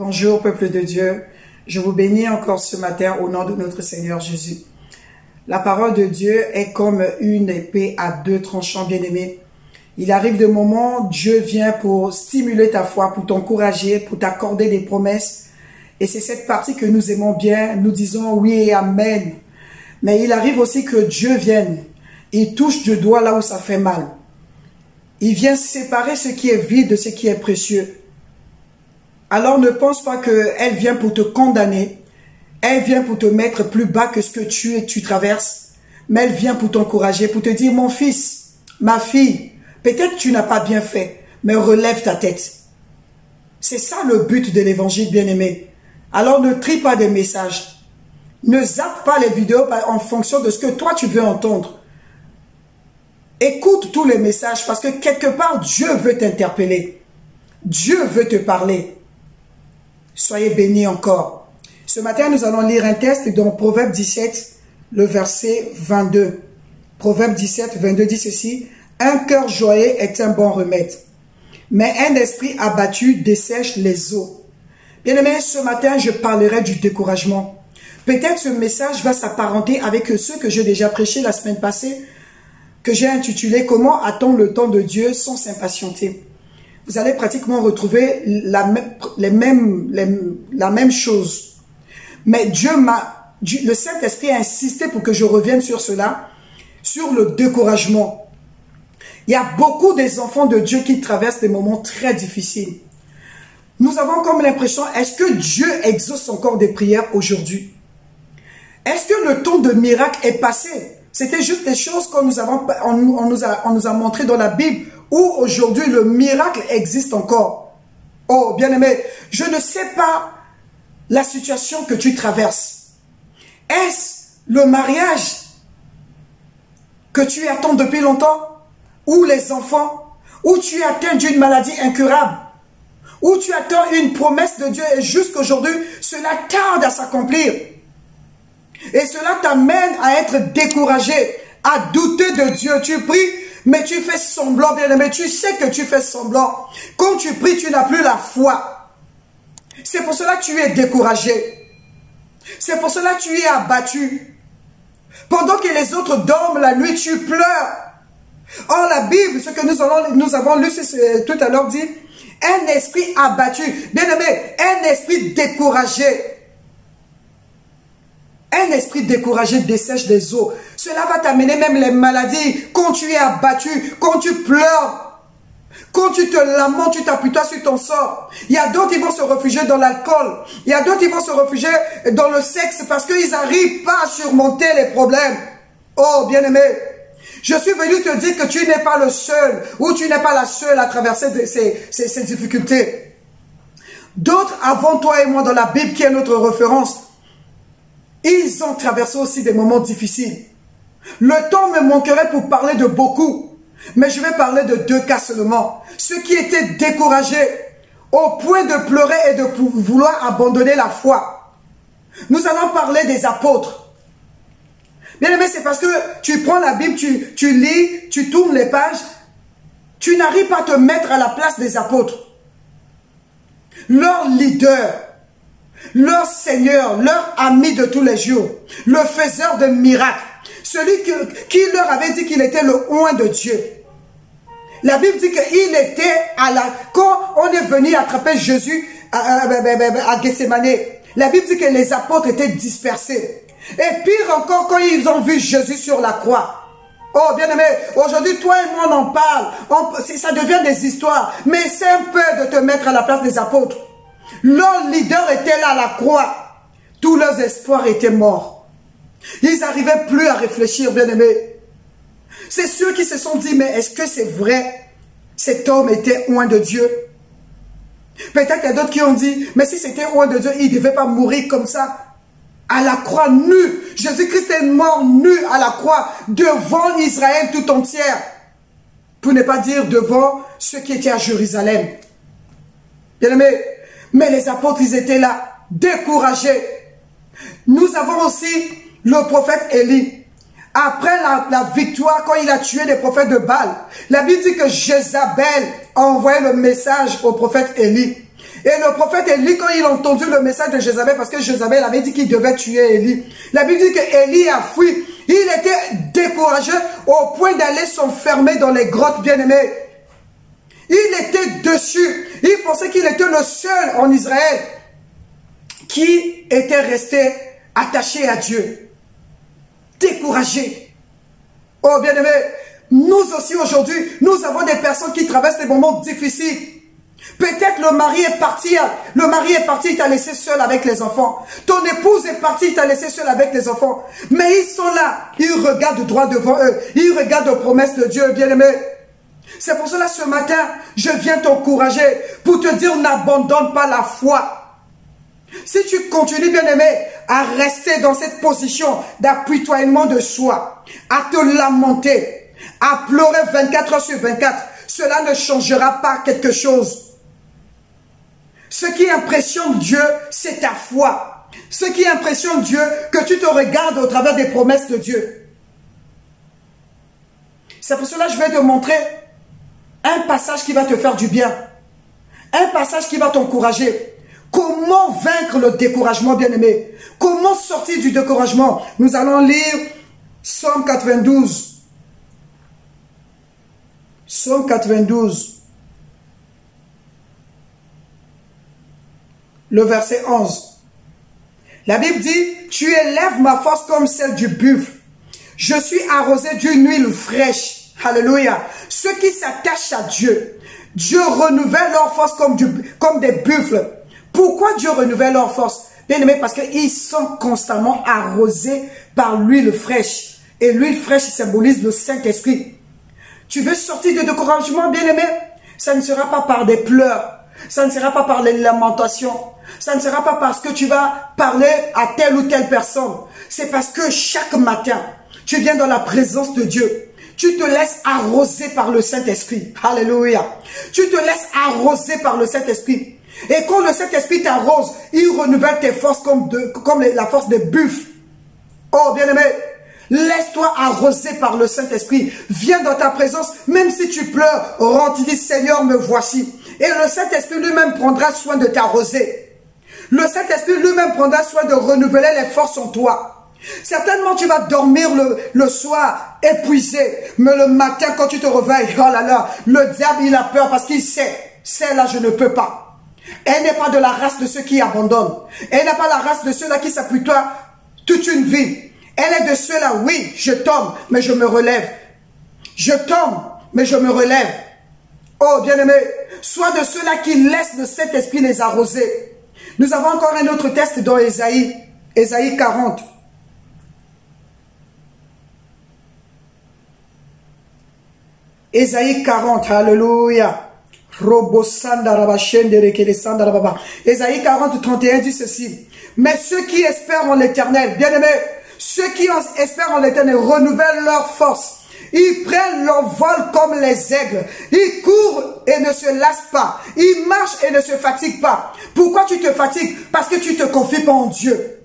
Bonjour peuple de Dieu, je vous bénis encore ce matin au nom de notre Seigneur Jésus. La parole de Dieu est comme une épée à deux tranchants, bien-aimés. Il arrive des moments, Dieu vient pour stimuler ta foi, pour t'encourager, pour t'accorder des promesses. Et c'est cette partie que nous aimons bien, nous disons oui et amen. Mais il arrive aussi que Dieu vienne, il touche du doigt là où ça fait mal. Il vient séparer ce qui est vide de ce qui est précieux. Alors ne pense pas qu'elle vient pour te condamner, elle vient pour te mettre plus bas que ce que tu traverses, mais elle vient pour t'encourager, pour te dire, mon fils, ma fille, peut-être tu n'as pas bien fait, mais relève ta tête. C'est ça le but de l'évangile, bien-aimé. Alors ne trie pas des messages, ne zappe pas les vidéos en fonction de ce que toi tu veux entendre. Écoute tous les messages parce que quelque part Dieu veut t'interpeller, Dieu veut te parler. Soyez bénis encore. Ce matin, nous allons lire un texte dans Proverbe 17, le verset 22. Proverbe 17, 22 dit ceci. Un cœur joyeux est un bon remède, mais un esprit abattu dessèche les eaux. Bien-aimés, ce matin, je parlerai du découragement. Peut-être ce message va s'apparenter avec ceux que j'ai déjà prêché la semaine passée, que j'ai intitulé « Comment attendre le temps de Dieu sans s'impatienter ». Vous allez pratiquement retrouver la même chose. Mais le Saint-Esprit a insisté pour que je revienne sur cela, sur le découragement. Il y a beaucoup des enfants de Dieu qui traversent des moments très difficiles. Nous avons comme l'impression, est-ce que Dieu exauce encore des prières aujourd'hui? Est-ce que le temps de miracle est passé? C'était juste des choses qu'on nous a montré dans la Bible, où aujourd'hui le miracle existe encore. Oh, bien-aimé, je ne sais pas la situation que tu traverses. Est-ce le mariage que tu attends depuis longtemps? Ou les enfants? Ou tu es atteint d'une maladie incurable? Ou tu attends une promesse de Dieu et jusqu'aujourd'hui, cela tarde à s'accomplir? Et cela t'amène à être découragé, à douter de Dieu. Tu pries, mais tu fais semblant, bien-aimé. Tu sais que tu fais semblant. Quand tu pries, tu n'as plus la foi. C'est pour cela que tu es découragé. C'est pour cela que tu es abattu. Pendant que les autres dorment la nuit, tu pleures. Or, la Bible, ce que nous avons lu tout à l'heure dit, un esprit abattu. Bien-aimé, un esprit découragé. Un esprit découragé dessèche les eaux. Cela va t'amener même les maladies. Quand tu es abattu, quand tu pleures, quand tu te lamentes, tu t'appuies sur ton sort. Il y a d'autres qui vont se réfugier dans l'alcool. Il y a d'autres qui vont se réfugier dans le sexe parce qu'ils n'arrivent pas à surmonter les problèmes. Oh, bien-aimé, je suis venu te dire que tu n'es pas le seul ou tu n'es pas la seule à traverser ces difficultés. D'autres avant toi et moi dans la Bible qui est notre référence, ils ont traversé aussi des moments difficiles. Le temps me manquerait pour parler de beaucoup, mais je vais parler de deux cas seulement. Ceux qui étaient découragés au point de pleurer et de vouloir abandonner la foi. Nous allons parler des apôtres. Bien aimé, c'est parce que tu prends la Bible, tu lis, tu tournes les pages, tu n'arrives pas à te mettre à la place des apôtres. Leur leader, leur Seigneur, leur ami de tous les jours, le faiseur de miracles, celui qui leur avait dit qu'il était le oint de Dieu. La Bible dit qu'il était quand on est venu attraper Jésus à Gethsémane, la Bible dit que les apôtres étaient dispersés. Et pire encore, quand ils ont vu Jésus sur la croix. Oh, bien-aimé, aujourd'hui, toi et moi, on en parle. Ça devient des histoires. Mais c'est un peu de te mettre à la place des apôtres. Leur leader était là à la croix. Tous leurs espoirs étaient morts. Ils n'arrivaient plus à réfléchir, bien-aimés. C'est ceux qui se sont dit, mais est-ce que c'est vrai? Cet homme était oint de Dieu. Peut-être qu'il y a d'autres qui ont dit, mais si c'était oint de Dieu, il ne devait pas mourir comme ça. À la croix nue. Jésus-Christ est mort nu à la croix devant Israël tout entière. Pour ne pas dire devant ceux qui étaient à Jérusalem. Bien-aimés, mais les apôtres, ils étaient là, découragés. Nous avons aussi le prophète Élie. Après la victoire, quand il a tué les prophètes de Baal, la Bible dit que Jézabel a envoyé le message au prophète Élie. Et le prophète Élie, quand il a entendu le message de Jézabel, parce que Jézabel avait dit qu'il devait tuer Élie, la Bible dit que Élie a fui. Il était découragé au point d'aller s'enfermer dans les grottes, bien-aimés. Il était dessus. Il pensait qu'il était le seul en Israël qui était resté attaché à Dieu. Découragé. Oh, bien-aimés, nous aussi aujourd'hui, nous avons des personnes qui traversent des moments difficiles. Peut-être le mari est parti, il t'a laissé seul avec les enfants. Ton épouse est partie, il t'a laissé seul avec les enfants. Mais ils sont là, ils regardent droit devant eux, ils regardent aux promesses de Dieu, bien-aimés. C'est pour cela ce matin, je viens t'encourager pour te dire n'abandonne pas la foi. Si tu continues, bien-aimé, à rester dans cette position d'apitoiement de soi, à te lamenter, à pleurer 24 heures sur 24, cela ne changera pas quelque chose. Ce qui impressionne Dieu, c'est ta foi. Ce qui impressionne Dieu, que tu te regardes au travers des promesses de Dieu. C'est pour cela que je vais te montrer un passage qui va te faire du bien. Un passage qui va t'encourager. Comment vaincre le découragement, bien-aimé? Comment sortir du découragement? Nous allons lire Psaume 92. Psaume 92. Le verset 11. La Bible dit, tu élèves ma force comme celle du buffle. Je suis arrosé d'une huile fraîche. Alléluia. Ceux qui s'attachent à Dieu, Dieu renouvelle leur force comme des buffles. Pourquoi Dieu renouvelle leur force? Bien aimé, parce qu'ils sont constamment arrosés par l'huile fraîche. Et l'huile fraîche symbolise le Saint-Esprit. Tu veux sortir de découragement, bien aimé? Ça ne sera pas par des pleurs. Ça ne sera pas par les lamentations. Ça ne sera pas parce que tu vas parler à telle ou telle personne. C'est parce que chaque matin, tu viens dans la présence de Dieu. Tu te laisses arroser par le Saint-Esprit. Alléluia. Tu te laisses arroser par le Saint-Esprit. Et quand le Saint-Esprit t'arrose, il renouvelle tes forces comme la force des buffles. Oh, bien-aimé, laisse-toi arroser par le Saint-Esprit. Viens dans ta présence, même si tu pleures, rentre, dis Seigneur, me voici. Et le Saint-Esprit lui-même prendra soin de t'arroser. Le Saint-Esprit lui-même prendra soin de renouveler les forces en toi. Certainement, tu vas dormir le soir épuisé, mais le matin, quand tu te réveilles, oh là là, le diable, il a peur parce qu'il sait, celle-là, je ne peux pas. Elle n'est pas de la race de ceux qui abandonnent. Elle n'est pas la race de ceux-là qui s'appuient-toi toute une vie. Elle est de ceux-là, oui, je tombe, mais je me relève. Je tombe, mais je me relève. Oh, bien-aimé, sois de ceux-là qui laissent le Saint-Esprit les arroser. Nous avons encore un autre texte dans Ésaïe, Ésaïe 40. Ésaïe 40, alléluia. Ésaïe 40, 31 dit ceci. Mais ceux qui espèrent en l'Éternel, bien-aimés, ceux qui espèrent en l'Éternel renouvellent leur force. Ils prennent leur vol comme les aigles. Ils courent et ne se lassent pas. Ils marchent et ne se fatiguent pas. Pourquoi tu te fatigues? Parce que tu ne te confies pas en Dieu.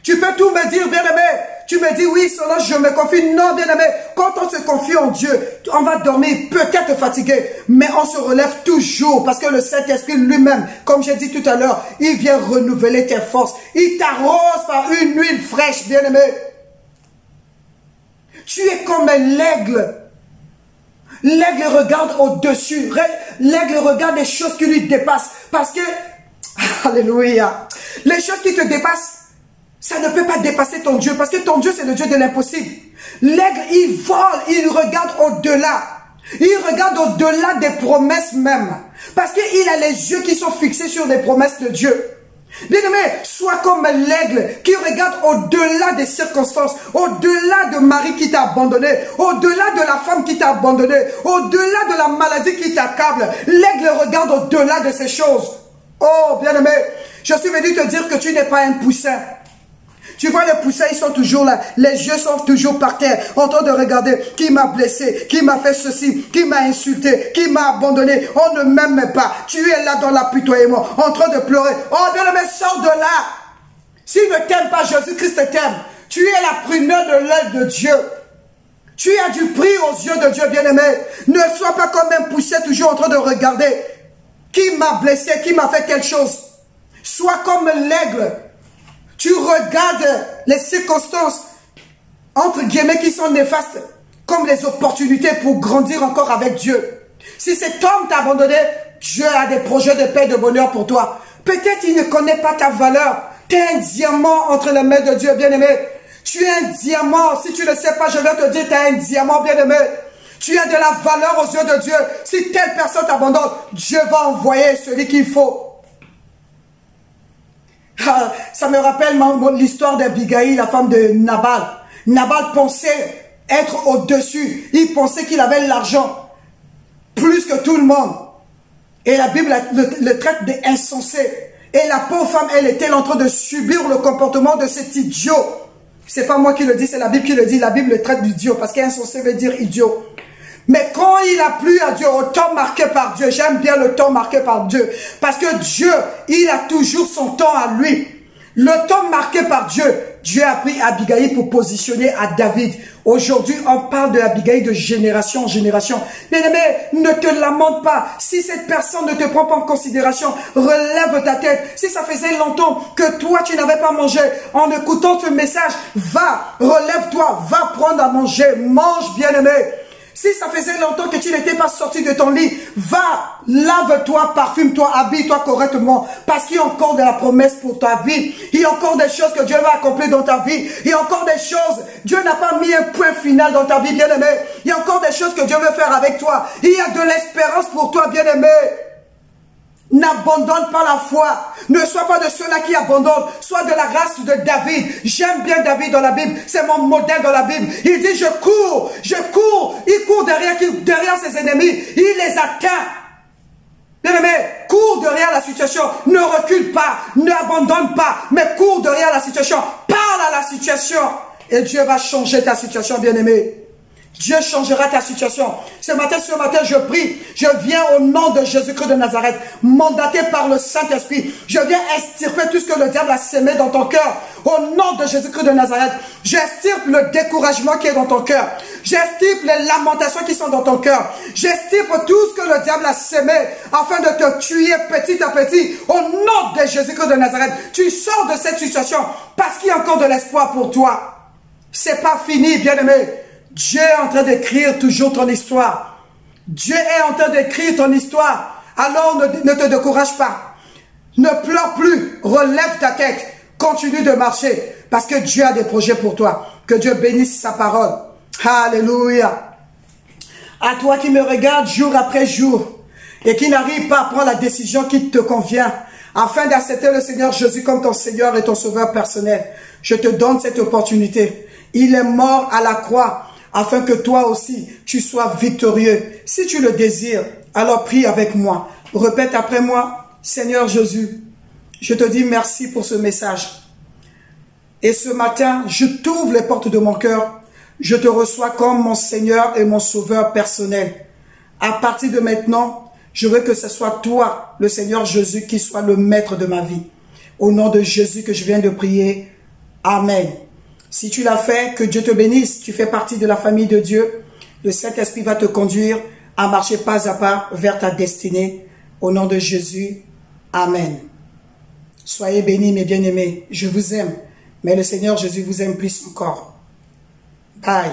Tu peux tout me dire, bien-aimé. Tu me dis, oui, Solange, je me confie. Non, bien-aimé. Quand on se confie en Dieu, on va dormir, peut-être fatigué, mais on se relève toujours parce que le Saint-Esprit lui-même, comme j'ai dit tout à l'heure, il vient renouveler tes forces. Il t'arrose par une huile fraîche, bien-aimé. Tu es comme l'aigle. L'aigle regarde au-dessus. L'aigle regarde les choses qui lui dépassent. Parce que, alléluia, les choses qui te dépassent, ça ne peut pas dépasser ton Dieu. Parce que ton Dieu, c'est le Dieu de l'impossible. L'aigle, il vole, il regarde au-delà. Il regarde au-delà des promesses même. Parce qu'il a les yeux qui sont fixés sur les promesses de Dieu. Bien-aimé, sois comme l'aigle qui regarde au-delà des circonstances, au-delà de Marie qui t'a abandonné, au-delà de la femme qui t'a abandonné, au-delà de la maladie qui t'accable. L'aigle regarde au-delà de ces choses. Oh, bien-aimé, je suis venu te dire que tu n'es pas un poussin. Tu vois, les poussins, ils sont toujours là. Les yeux sont toujours par terre, en train de regarder qui m'a blessé, qui m'a fait ceci, qui m'a insulté, qui m'a abandonné. On ne m'aime pas. Tu es là dans l'apitoiement, en train de pleurer. Oh, bien-aimé, sors de là. S'il ne t'aime pas, Jésus-Christ t'aime. Tu es la prunelle de l'œil de Dieu. Tu as du prix aux yeux de Dieu, bien-aimé. Ne sois pas comme un poussé toujours en train de regarder qui m'a blessé, qui m'a fait quelque chose. Sois comme l'aigle. Tu regardes les circonstances, entre guillemets, qui sont néfastes, comme les opportunités pour grandir encore avec Dieu. Si cet homme t'a abandonné, Dieu a des projets de paix et de bonheur pour toi. Peut-être il ne connaît pas ta valeur. Tu es un diamant entre les mains de Dieu, bien-aimé. Tu es un diamant. Si tu ne le sais pas, je vais te dire, tu es un diamant, bien-aimé. Tu as de la valeur aux yeux de Dieu. Si telle personne t'abandonne, Dieu va envoyer celui qu'il faut. Ah, ça me rappelle l'histoire d'Abigaïl, la femme de Nabal. Nabal pensait être au-dessus. Il pensait qu'il avait l'argent plus que tout le monde. Et la Bible le traite d'insensé. Et la pauvre femme, elle était en train de subir le comportement de cet idiot. C'est pas moi qui le dis, c'est la Bible qui le dit. La Bible le traite d'idiot parce qu'insensé veut dire idiot. Mais quand il a plu à Dieu, au temps marqué par Dieu, j'aime bien le temps marqué par Dieu, parce que Dieu, il a toujours son temps à lui. Le temps marqué par Dieu, Dieu a pris Abigaïl pour positionner à David. Aujourd'hui, on parle de Abigaïl de génération en génération. Bien-aimé, ne te lamente pas. Si cette personne ne te prend pas en considération, relève ta tête. Si ça faisait longtemps que toi, tu n'avais pas mangé, en écoutant ce message, va, relève-toi, va prendre à manger, mange, bien-aimé. Si ça faisait longtemps que tu n'étais pas sorti de ton lit, va, lave-toi, parfume-toi, habille-toi correctement. Parce qu'il y a encore de la promesse pour ta vie. Il y a encore des choses que Dieu va accomplir dans ta vie. Il y a encore des choses. Dieu n'a pas mis un point final dans ta vie, bien-aimé. Il y a encore des choses que Dieu veut faire avec toi. Il y a de l'espérance pour toi, bien-aimé. N'abandonne pas la foi. Ne sois pas de ceux-là qui abandonnent. Sois de la race de David. J'aime bien David dans la Bible. C'est mon modèle dans la Bible. Il dit, je cours, je cours. Il court derrière ses ennemis. Il les atteint. Bien-aimé, cours derrière la situation. Ne recule pas. N'abandonne pas. Mais cours derrière la situation. Parle à la situation. Et Dieu va changer ta situation, bien-aimé. Dieu changera ta situation. Ce matin, je prie. Je viens au nom de Jésus-Christ de Nazareth, mandaté par le Saint-Esprit. Je viens extirper tout ce que le diable a sémé dans ton cœur. Au nom de Jésus-Christ de Nazareth, j'extirpe le découragement qui est dans ton cœur. J'extirpe les lamentations qui sont dans ton cœur. J'extirpe tout ce que le diable a sémé afin de te tuer petit à petit. Au nom de Jésus-Christ de Nazareth, tu sors de cette situation parce qu'il y a encore de l'espoir pour toi. C'est pas fini, bien-aimé. Dieu est en train d'écrire toujours ton histoire. Dieu est en train d'écrire ton histoire. Alors ne te décourage pas. Ne pleure plus. Relève ta tête. Continue de marcher. Parce que Dieu a des projets pour toi. Que Dieu bénisse sa parole. Alléluia. À toi qui me regardes jour après jour et qui n'arrive pas à prendre la décision qui te convient afin d'accepter le Seigneur Jésus comme ton Seigneur et ton Sauveur personnel, je te donne cette opportunité. Il est mort à la croix afin que toi aussi, tu sois victorieux. Si tu le désires, alors prie avec moi. Répète après moi, Seigneur Jésus, je te dis merci pour ce message. Et ce matin, je t'ouvre les portes de mon cœur. Je te reçois comme mon Seigneur et mon Sauveur personnel. À partir de maintenant, je veux que ce soit toi, le Seigneur Jésus, qui soit le maître de ma vie. Au nom de Jésus que je viens de prier. Amen. Si tu l'as fait, que Dieu te bénisse. Tu fais partie de la famille de Dieu. Le Saint-Esprit va te conduire à marcher pas à pas vers ta destinée. Au nom de Jésus. Amen. Soyez bénis, mes bien-aimés. Je vous aime. Mais le Seigneur Jésus vous aime plus encore. Bye.